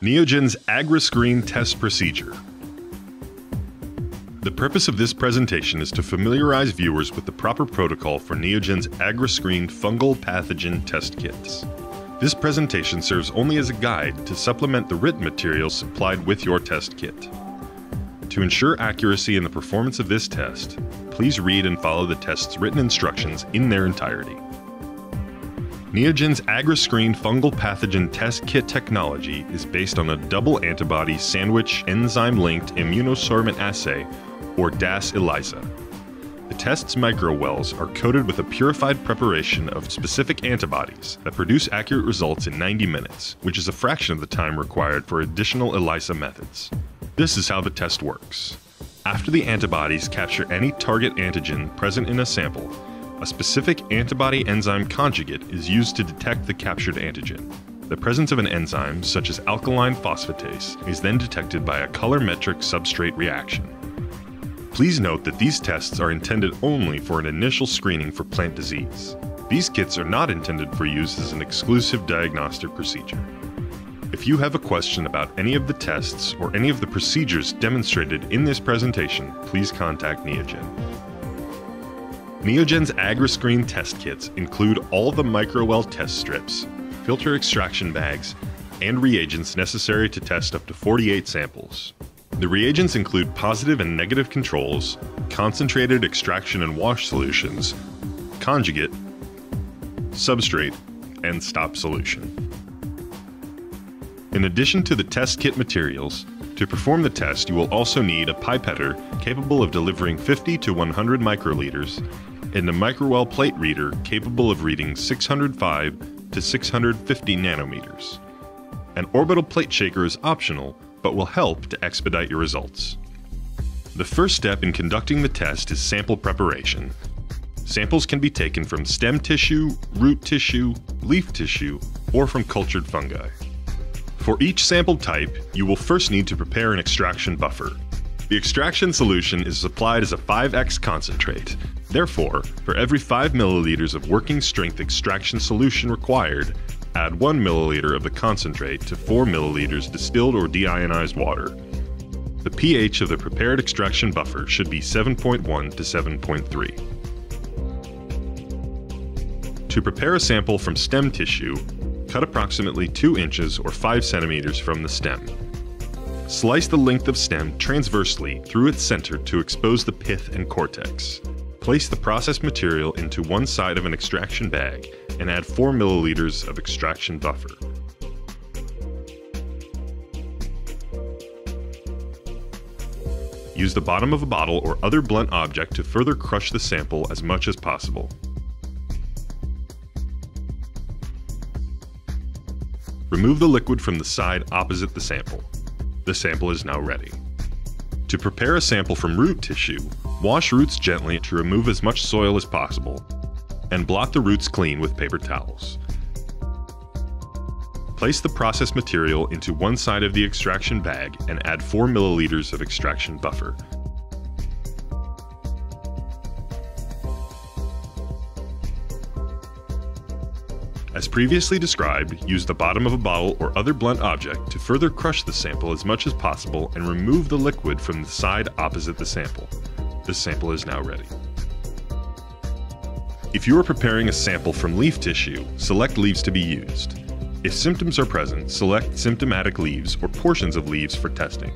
NeoGen's Agri-Screen Test Procedure. The purpose of this presentation is to familiarize viewers with the proper protocol for NeoGen's Agri-Screen Fungal Pathogen Test Kits. This presentation serves only as a guide to supplement the written materials supplied with your test kit. To ensure accuracy in the performance of this test, please read and follow the test's written instructions in their entirety. NeoGen's Agri-Screen Fungal Pathogen Test Kit technology is based on a double antibody sandwich enzyme-linked immunosorbent assay, or DAS ELISA. The test's microwells are coated with a purified preparation of specific antibodies that produce accurate results in 90 minutes, which is a fraction of the time required for additional ELISA methods. This is how the test works. After the antibodies capture any target antigen present in a sample, a specific antibody enzyme conjugate is used to detect the captured antigen. The presence of an enzyme, such as alkaline phosphatase, is then detected by a colorimetric substrate reaction. Please note that these tests are intended only for an initial screening for plant disease. These kits are not intended for use as an exclusive diagnostic procedure. If you have a question about any of the tests or any of the procedures demonstrated in this presentation, please contact NeoGen. NeoGen's Agri-Screen test kits include all the microwell test strips, filter extraction bags, and reagents necessary to test up to 48 samples. The reagents include positive and negative controls, concentrated extraction and wash solutions, conjugate, substrate, and stop solution. In addition to the test kit materials, to perform the test you will also need a pipetter capable of delivering 50 to 100 microliters and a microwell plate reader capable of reading 605 to 650 nanometers. An orbital plate shaker is optional, but will help to expedite your results. The first step in conducting the test is sample preparation. Samples can be taken from stem tissue, root tissue, leaf tissue, or from cultured fungi. For each sample type, you will first need to prepare an extraction buffer. The extraction solution is supplied as a 5x concentrate. Therefore, for every 5 milliliters of working strength extraction solution required, add 1 milliliter of the concentrate to 4 milliliters distilled or deionized water. The pH of the prepared extraction buffer should be 7.1 to 7.3. To prepare a sample from stem tissue, cut approximately 2 inches or 5 centimeters from the stem. Slice the length of stem transversely through its center to expose the pith and cortex. Place the processed material into one side of an extraction bag and add 4 milliliters of extraction buffer. Use the bottom of a bottle or other blunt object to further crush the sample as much as possible. Remove the liquid from the side opposite the sample. The sample is now ready. To prepare a sample from root tissue, wash roots gently to remove as much soil as possible, and blot the roots clean with paper towels. Place the processed material into one side of the extraction bag and add 4 milliliters of extraction buffer. As previously described, use the bottom of a bottle or other blunt object to further crush the sample as much as possible and remove the liquid from the side opposite the sample. The sample is now ready. If you are preparing a sample from leaf tissue, select leaves to be used. If symptoms are present, select symptomatic leaves or portions of leaves for testing.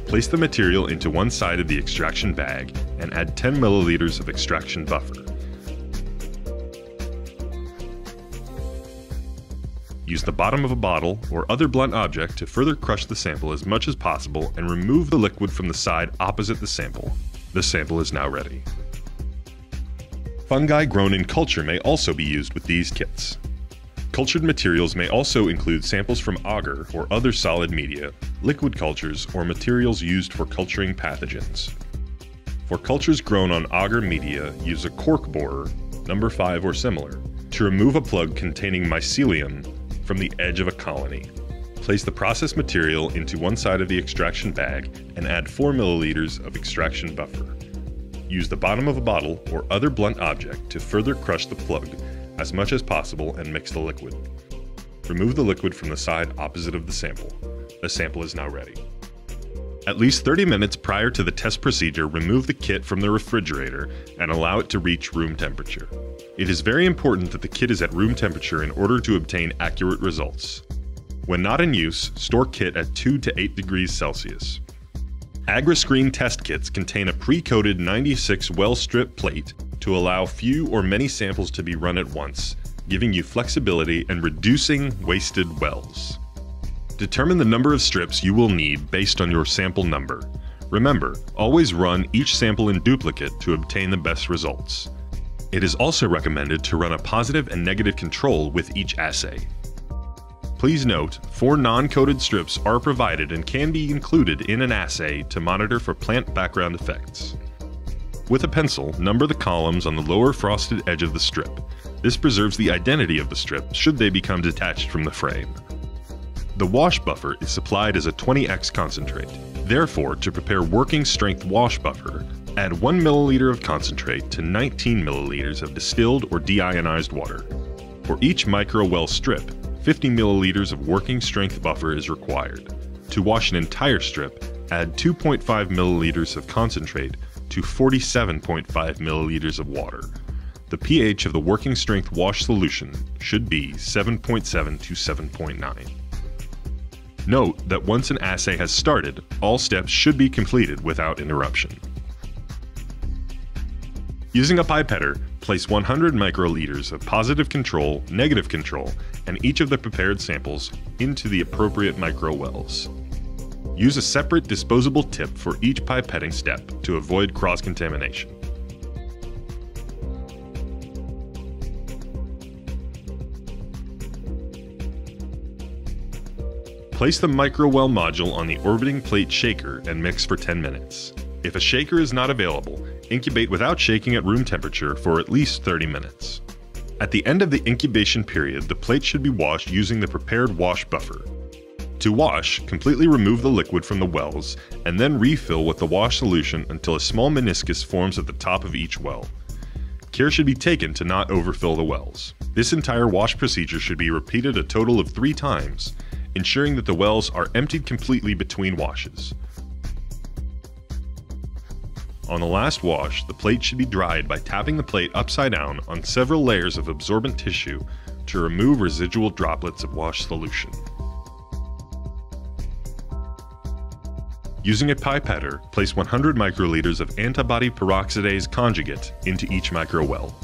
Place the material into one side of the extraction bag and add 10 milliliters of extraction buffer. Use the bottom of a bottle or other blunt object to further crush the sample as much as possible and remove the liquid from the side opposite the sample. The sample is now ready. Fungi grown in culture may also be used with these kits. Cultured materials may also include samples from agar or other solid media, liquid cultures, or materials used for culturing pathogens. For cultures grown on agar media, use a cork borer, number 5 or similar, to remove a plug containing mycelium from the edge of a colony. Place the processed material into one side of the extraction bag and add 4 milliliters of extraction buffer. Use the bottom of a bottle or other blunt object to further crush the plug as much as possible and mix the liquid. Remove the liquid from the side opposite of the sample. a sample is now ready. At least 30 minutes prior to the test procedure, remove the kit from the refrigerator and allow it to reach room temperature. It is very important that the kit is at room temperature in order to obtain accurate results. When not in use, store kit at 2 to 8 degrees Celsius. Agri-Screen test kits contain a pre-coated 96 well strip plate to allow few or many samples to be run at once, giving you flexibility and reducing wasted wells. Determine the number of strips you will need based on your sample number. Remember, always run each sample in duplicate to obtain the best results. It is also recommended to run a positive and negative control with each assay. Please note, 4 non-coated strips are provided and can be included in an assay to monitor for plant background effects. With a pencil, number the columns on the lower frosted edge of the strip. This preserves the identity of the strip should they become detached from the frame. The wash buffer is supplied as a 20x concentrate. Therefore, to prepare working strength wash buffer, add 1 milliliter of concentrate to 19 milliliters of distilled or deionized water. For each micro well strip, 50 milliliters of working strength buffer is required. To wash an entire strip, add 2.5 milliliters of concentrate to 47.5 milliliters of water. The pH of the working strength wash solution should be 7.7 to 7.9. Note that once an assay has started, all steps should be completed without interruption. Using a pipetter, place 100 microliters of positive control, negative control, and each of the prepared samples into the appropriate micro-wells. Use a separate disposable tip for each pipetting step to avoid cross-contamination. Place the micro-well module on the orbiting plate shaker and mix for 10 minutes. If a shaker is not available, incubate without shaking at room temperature for at least 30 minutes. At the end of the incubation period, the plate should be washed using the prepared wash buffer. To wash, completely remove the liquid from the wells and then refill with the wash solution until a small meniscus forms at the top of each well. Care should be taken to not overfill the wells. This entire wash procedure should be repeated a total of 3 times, ensuring that the wells are emptied completely between washes. On the last wash, the plate should be dried by tapping the plate upside down on several layers of absorbent tissue to remove residual droplets of wash solution. Using a pipetter, place 100 microliters of antibody peroxidase conjugate into each micro-well.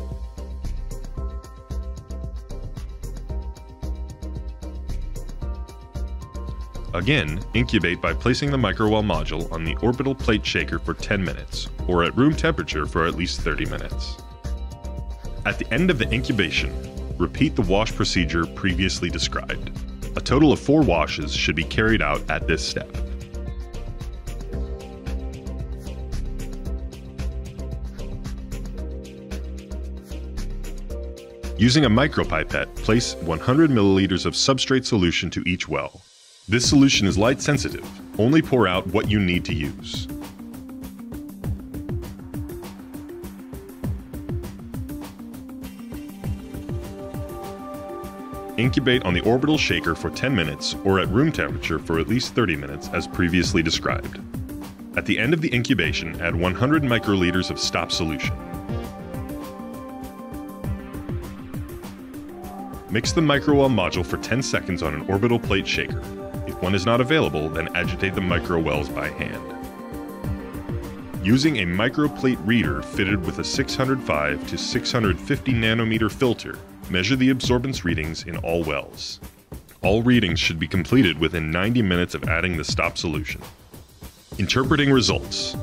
Again, incubate by placing the micro-well module on the orbital plate shaker for 10 minutes, or at room temperature for at least 30 minutes. At the end of the incubation, repeat the wash procedure previously described. A total of 4 washes should be carried out at this step. Using a micropipette, place 100 milliliters of substrate solution to each well. This solution is light sensitive. Only pour out what you need to use. Incubate on the orbital shaker for 10 minutes or at room temperature for at least 30 minutes as previously described. At the end of the incubation, add 100 microliters of stop solution. Mix the micro-well module for 10 seconds on an orbital plate shaker. If one is not available, then agitate the micro-wells by hand. Using a microplate reader fitted with a 605 to 650 nanometer filter, measure the absorbance readings in all wells. All readings should be completed within 90 minutes of adding the stop solution. Interpreting results.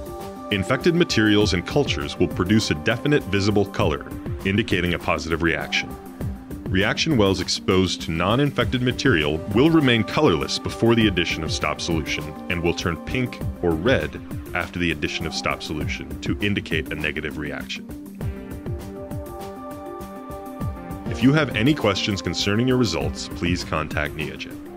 Infected materials and cultures will produce a definite visible color, indicating a positive reaction. Reaction wells exposed to non-infected material will remain colorless before the addition of stop solution and will turn pink or red after the addition of stop solution to indicate a negative reaction. If you have any questions concerning your results, please contact NeoGen.